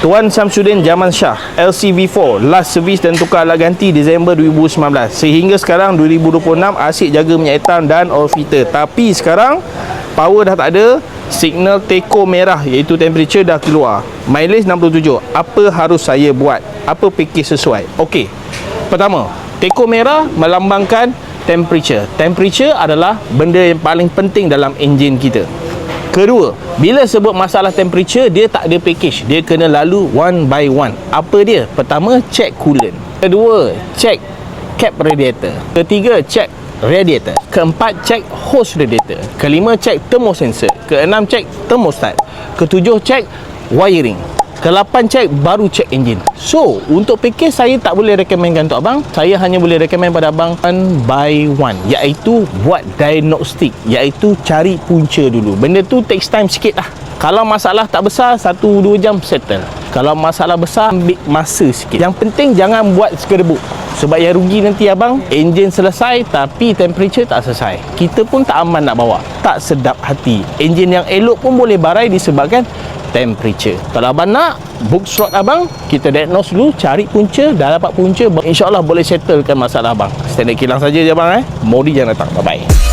Tuan Samsudin Zaman Shah, LCV4, last service dan tukar alat ganti Disember 2019. Sehingga sekarang 2026 asyik jaga minyak hitam dan oil filter. Tapi sekarang power dah tak ada, signal teko merah iaitu temperature dah keluar. Mileage 67. Apa harus saya buat? Apa package sesuai? Okey. Pertama, teko merah melambangkan temperature. Temperature adalah benda yang paling penting dalam enjin kita. Kedua, bila sebut masalah temperature, dia tak ada package. Dia kena lalu one by one. Apa dia? Pertama, check coolant. Kedua, check cap radiator. Ketiga, check radiator. Keempat, check hose radiator. Kelima, check thermosensor. Keenam, check thermostat. Ketujuh, check wiring. Ke-8 cek, baru cek enjin. So, untuk package saya tak boleh rekomenkan untuk abang. Saya hanya boleh rekomen pada abang one by one, iaitu buat diagnostik, iaitu cari punca dulu. Benda tu takes time sikit lah. Kalau masalah tak besar, 1-2 jam settle. Kalau masalah besar, ambil masa sikit. Yang penting jangan buat sekerebuk. Sebab yang rugi nanti abang, enjin selesai tapi temperature tak selesai. Kita pun tak aman nak bawa. Tak sedap hati. Enjin yang elok pun boleh barai disebabkan temperature. Kalau abang nak, book slot abang, kita diagnose dulu, cari punca, dah dapat punca, InsyaAllah boleh settlekan masalah abang. Standard kilang saja je abang. Modi jangan datang. Bye-bye.